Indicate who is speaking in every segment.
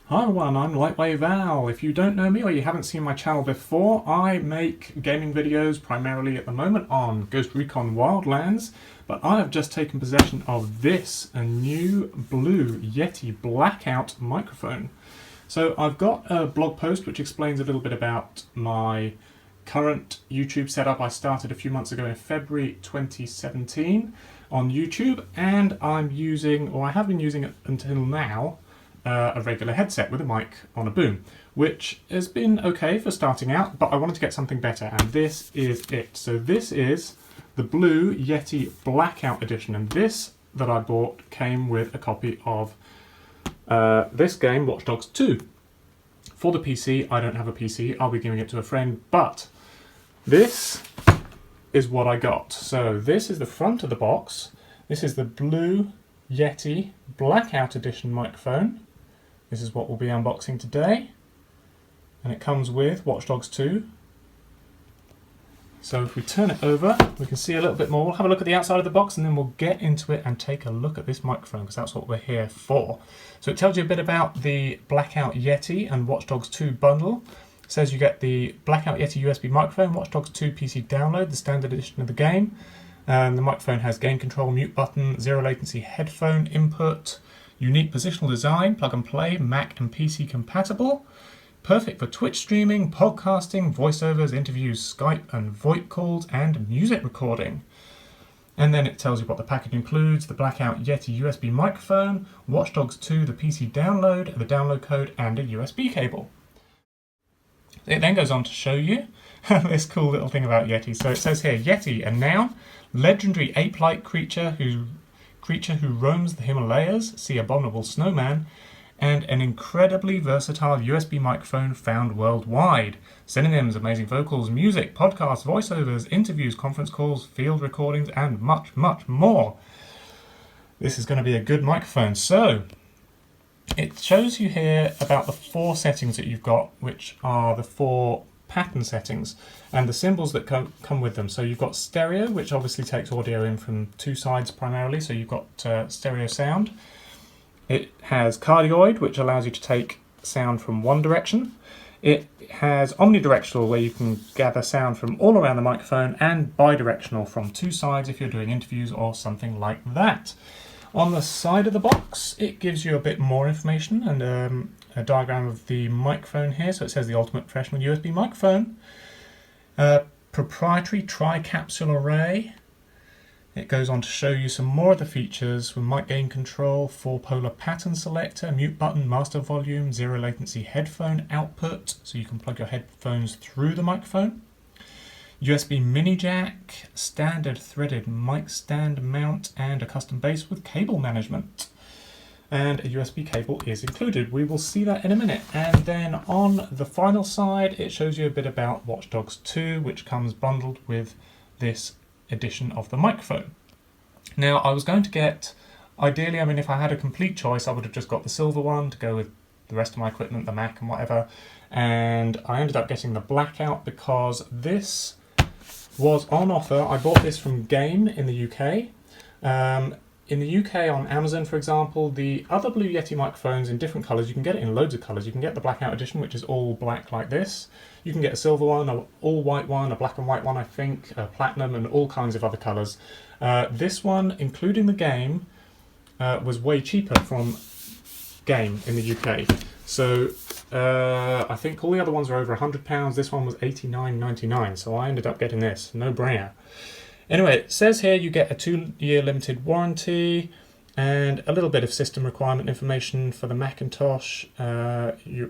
Speaker 1: Hi everyone, I'm Lightwave Al. If you don't know me or you haven't seen my channel before, I make gaming videos primarily at the moment on Ghost Recon Wildlands, but I have just taken possession of this, a new Blue Yeti Blackout microphone. So I've got a blog post which explains a little bit about my current YouTube setup I started a few months ago in February 2017 on YouTube, and I have been using it until now, a regular headset with a mic on a boom, which has been okay for starting out, but I wanted to get something better, and this is it. So this is the Blue Yeti Blackout edition, and this that I bought came with a copy of this game, Watch Dogs 2. For the PC, I don't have a PC, I'll be giving it to a friend, but this is what I got. So this is the front of the box. This is the Blue Yeti Blackout edition microphone. This is what we'll be unboxing today, and it comes with Watch Dogs 2. So if we turn it over, we can see a little bit more. We'll have a look at the outside of the box and then we'll get into it and take a look at this microphone, because that's what we're here for. So it tells you a bit about the Blackout Yeti and Watch Dogs 2 bundle. It says you get the Blackout Yeti USB microphone, Watch Dogs 2 PC download, the standard edition of the game. The microphone has gain control, mute button, zero latency headphone input, unique positional design, plug and play, Mac and PC compatible, perfect for Twitch streaming, podcasting, voiceovers, interviews, Skype and VoIP calls, and music recording. And then it tells you what the package includes: the Blackout Yeti USB microphone, Watch Dogs 2, the PC download, the download code, and a USB cable. It then goes on to show you this cool little thing about Yeti. So it says here, Yeti, a noun, legendary ape-like creature who roams the Himalayas, see abominable snowman, and an incredibly versatile USB microphone found worldwide. Synonyms: amazing vocals, music, podcasts, voiceovers, interviews, conference calls, field recordings, and much, much more. This is going to be a good microphone. So it shows you here about the 4 settings that you've got, which are the 4 pattern settings and the symbols that come with them. So you've got stereo, which obviously takes audio in from 2 sides primarily, so you've got stereo sound. It has cardioid, which allows you to take sound from one direction. It has omnidirectional, where you can gather sound from all around the microphone, and bidirectional from 2 sides if you're doing interviews or something like that. On the side of the box, it gives you a bit more information and a diagram of the microphone here. So it says the ultimate professional USB microphone. Proprietary tri-capsule array. It goes on to show you some more of the features with mic gain control, 4-polar pattern selector, mute button, master volume, zero latency headphone output, so you can plug your headphones through the microphone. USB mini jack, standard threaded mic stand mount, and a custom base with cable management. And a USB cable is included. We will see that in a minute. And then on the final side, it shows you a bit about Watch Dogs 2, which comes bundled with this edition of the microphone. Now, I was going to get, ideally, if I had a complete choice, I would have just got the silver one to go with the rest of my equipment, the Mac and whatever. And I ended up getting the Blackout because this was on offer. I bought this from Game in the UK. In the UK on Amazon, for example, the other Blue Yeti microphones in different colours, you can get it in loads of colours. You can get the Blackout edition, which is all black like this. You can get a silver one, an all white one, a black and white one, I think, a platinum, and all kinds of other colours. This one, including the Game, was way cheaper from Game in the UK. So I think all the other ones were over £100. This one was $89.99, so I ended up getting this. No brainer. Anyway, it says here you get a 2-year limited warranty and a little bit of system requirement information for the Macintosh,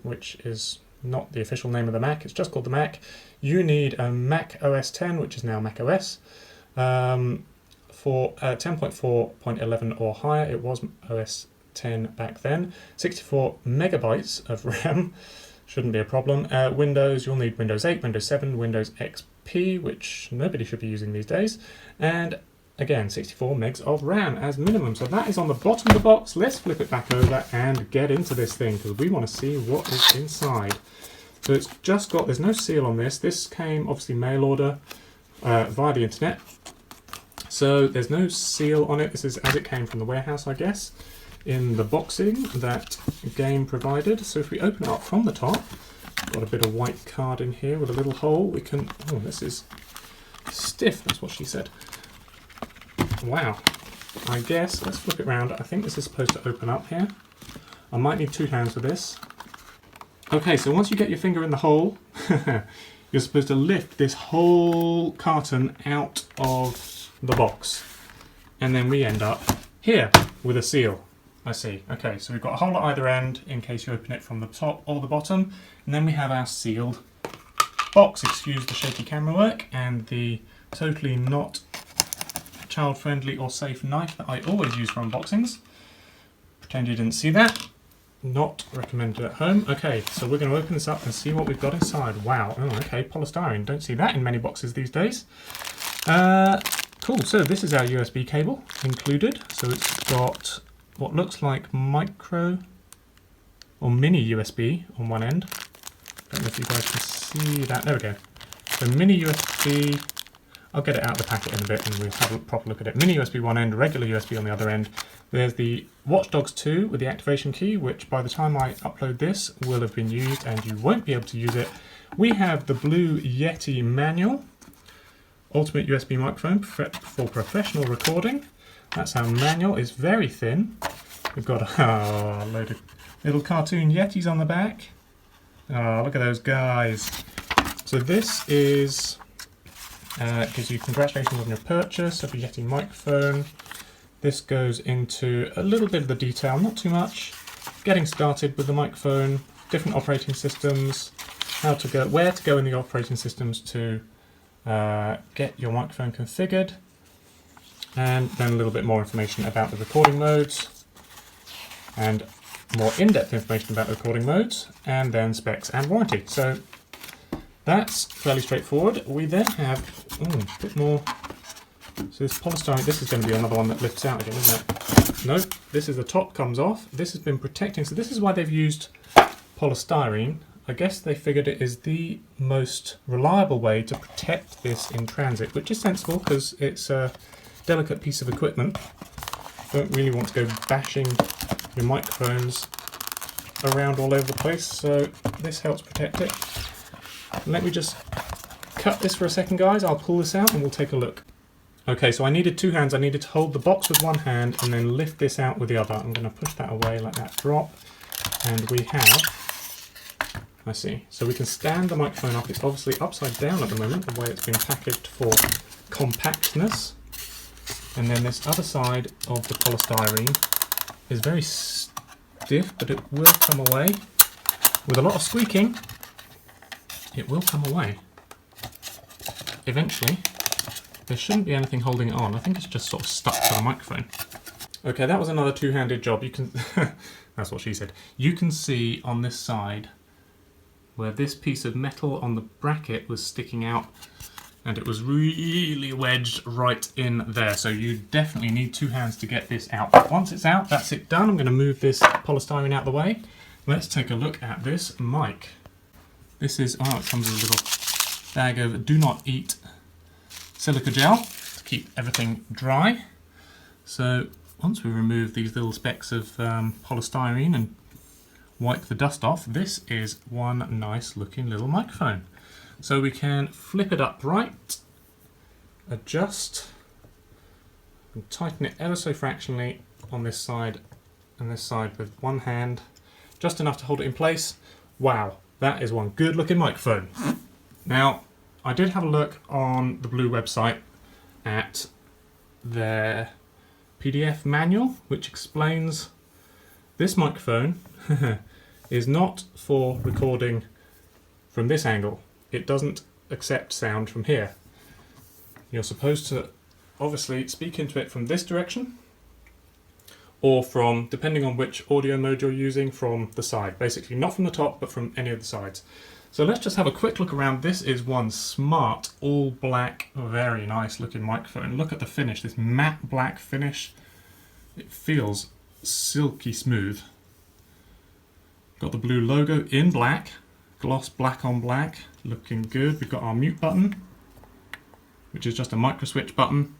Speaker 1: which is not the official name of the Mac, it's just called the Mac. You need a Mac OS 10, which is now Mac OS, for 10.4.11 or higher. It was OS 10 back then. 64 megabytes of RAM, shouldn't be a problem. Windows, you'll need Windows 8, Windows 7, Windows XP, which nobody should be using these days, and again 64 megs of RAM as minimum. So that is on the bottom of the box. Let's flip it back over and get into this thing, because we want to see what is inside. So it's just got, there's no seal on this. This came obviously mail order via the internet. So there's no seal on it. This is as it came from the warehouse, I guess. in the boxing that game provided. So if we open it up from the top, got a bit of white card in here with a little hole. We can, oh, this is stiff, that's what she said. Wow. I guess, let's flip it around. I think this is supposed to open up here. I might need 2 hands for this. Okay, so once you get your finger in the hole, you're supposed to lift this whole carton out of the box. And then we end up here with a seal. I see. Okay, so we've got a hole at either end in case you open it from the top or the bottom. And then we have our sealed box. Excuse the shaky camera work and the totally not child-friendly or safe knife that I always use for unboxings. Pretend you didn't see that. Not recommended at home. Okay, so we're going to open this up and see what we've got inside. Wow. Oh, okay, polystyrene. Don't see that in many boxes these days. Cool. So this is our USB cable included. So it's got what looks like micro or mini USB on one end. Don't know if you guys can see that. There we go. So mini USB. I'll get it out of the packet in a bit and we'll have a proper look at it. Mini USB one end, regular USB on the other end. There's the Watch Dogs 2 with the activation key, which by the time I upload this will have been used and you won't be able to use it. We have the Blue Yeti manual, ultimate USB microphone for professional recording. That's our manual. It's very thin. We've got a load of little cartoon Yetis on the back. Oh, look at those guys. So this is gives you congratulations on your purchase of a Yeti microphone. This goes into a little bit of the detail, not too much. Getting started with the microphone, different operating systems, how to go, where to go in the operating systems to get your microphone configured, and then a little bit more information about the recording modes, and more in-depth information about the recording modes, and then specs and warranty. So that's fairly straightforward. We then have a bit more. So this polystyrene, this is going to be another one that lifts out again, isn't it? Nope, this is the top comes off. This has been protecting, so this is why they've used polystyrene. I guess they figured it is the most reliable way to protect this in transit, which is sensible because it's a delicate piece of equipment. Don't really want to go bashing your microphones around all over the place, so this helps protect it. Let me just cut this for a second, guys. I'll pull this out and we'll take a look. Okay, so I needed 2 hands. I needed to hold the box with one hand and then lift this out with the other. I'm going to push that away, let that drop. And we have, I see. So we can stand the microphone up. It's obviously upside down at the moment, the way it's been packaged for compactness. And then this other side of the polystyrene is very stiff, but it will come away. With a lot of squeaking, it will come away. Eventually. There shouldn't be anything holding it on. I think it's just sort of stuck to the microphone. Okay, that was another two-handed job. You can, that's what she said. You can see on this side where this piece of metal on the bracket was sticking out and it was really wedged right in there. So you definitely need 2 hands to get this out. But once it's out, that's it done. I'm going to move this polystyrene out of the way. Let's take a look at this mic. This is, oh, it comes with a little bag of do not eat silica gel to keep everything dry. So once we remove these little specks of polystyrene and wipe the dust off, this is one nice looking little microphone. So we can flip it upright, adjust, and tighten it ever so fractionally on this side and this side with one hand, just enough to hold it in place. Wow, that is one good looking microphone. Now, I did have a look on the Blue website at their PDF manual, which explains this microphone is not for recording from this angle. It doesn't accept sound from here. You're supposed to obviously speak into it from this direction, or from, depending on which audio mode you're using, from the side. Basically not from the top, but from any of the sides. So let's just have a quick look around. This is one smart, all black, very nice looking microphone. Look at the finish, this matte black finish. It feels silky smooth. Got the Blue logo in black, gloss black on black, looking good. We've got our mute button, which is just a micro switch button.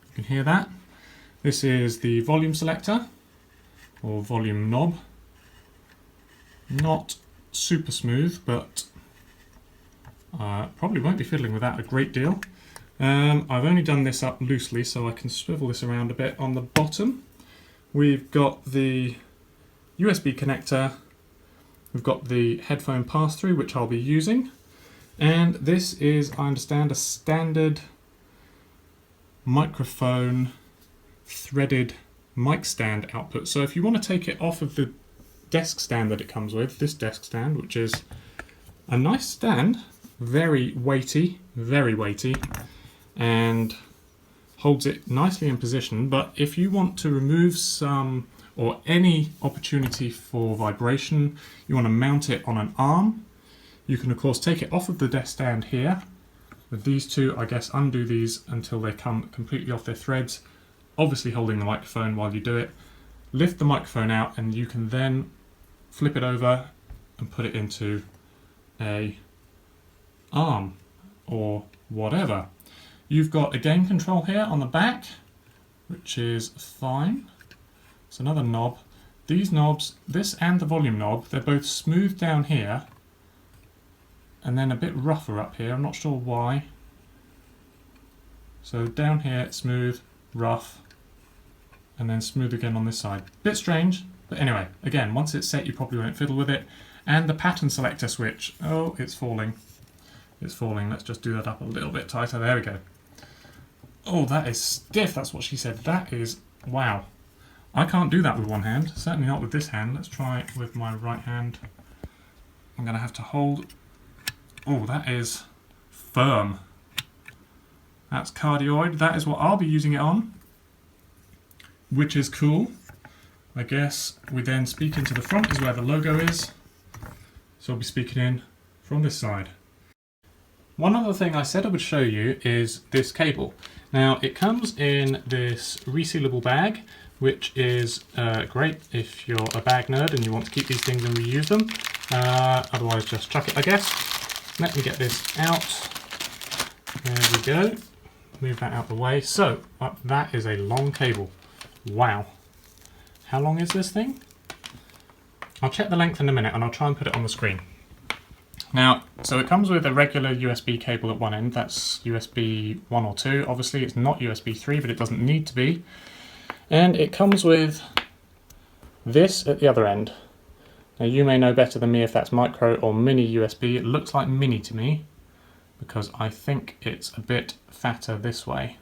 Speaker 1: You can hear that. This is the volume selector, or volume knob. Not super smooth, but probably won't be fiddling with that a great deal. I've only done this up loosely, so I can swivel this around a bit. On the bottom, we've got the USB connector, we've got the headphone pass-through, which I'll be using, and this is, I understand, a standard microphone threaded mic stand output. So if you want to take it off of the desk stand that it comes with, this desk stand, which is a nice stand, very weighty, and holds it nicely in position, but if you want to remove some or any opportunity for vibration, you want to mount it on an arm, you can of course take it off of the desk stand here. With these two, I guess, undo these until they come completely off their threads, obviously holding the microphone while you do it. Lift the microphone out and you can then flip it over and put it into a arm or whatever. You've got a gain control here on the back, which is fine. It's another knob. These knobs, this and the volume knob, they're both smooth down here and then a bit rougher up here. I'm not sure why. So down here it's smooth, rough, and then smooth again on this side. Bit strange, but anyway, again, once it's set you probably won't fiddle with it. And the pattern selector switch. Oh, it's falling. It's falling. Let's just do that up a little bit tighter. There we go. Oh, that is stiff. That's what she said. That is, wow. I can't do that with one hand. Certainly not with this hand. Let's try it with my right hand. I'm going to have to hold. Oh, that is firm. That's cardioid. That is what I'll be using it on, which is cool. I guess we then speak into the front is where the logo is. So I'll be speaking in from this side. One other thing I said I would show you is this cable. Now it comes in this resealable bag, which is great if you're a bag nerd and you want to keep these things and reuse them. Otherwise just chuck it, I guess. Let me get this out. There we go. Move that out the way. So that is a long cable. Wow. How long is this thing? I'll check the length in a minute and I'll try and put it on the screen. Now, so it comes with a regular USB cable at one end. That's USB 1 or 2. Obviously it's not USB 3, but it doesn't need to be. And it comes with this at the other end. Now you may know better than me if that's micro or mini USB. It looks like mini to me because I think it's a bit fatter this way.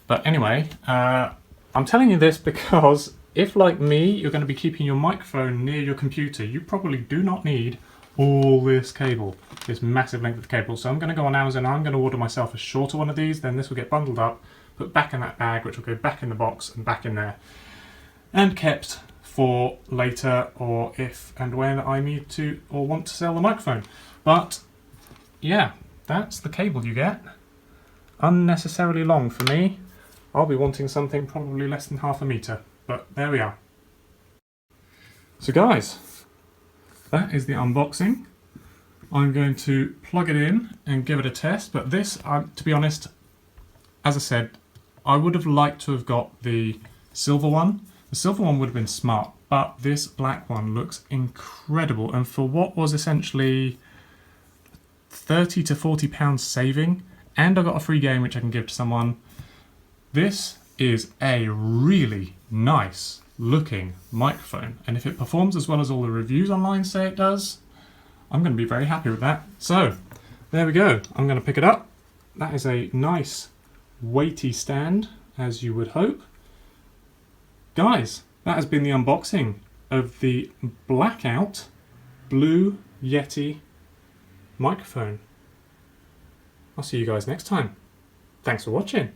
Speaker 1: But anyway, I'm telling you this because if, like me, you're going to be keeping your microphone near your computer, you probably do not need all this cable, this massive length of cable. So I'm going to go on Amazon, I'm going to order myself a shorter one of these, then this will get bundled up, put back in that bag, which will go back in the box and back in there, and kept for later or if and when I need to or want to sell the microphone. But yeah, that's the cable you get. Unnecessarily long for me. I'll be wanting something probably less than ½ a meter, but there we are. So guys, that is the unboxing. I'm going to plug it in and give it a test, but this, to be honest, as I said, I would have liked to have got the silver one. The silver one would have been smart, but this black one looks incredible, and for what was essentially £30 to £40 saving, and I got a free game which I can give to someone, this is a really nice looking microphone, and if it performs as well as all the reviews online say it does, I'm going to be very happy with that. So there we go. I'm going to pick it up. That is a nice weighty stand, as you would hope. Guys, that has been the unboxing of the Blackout Blue Yeti microphone. I'll see you guys next time. Thanks for watching.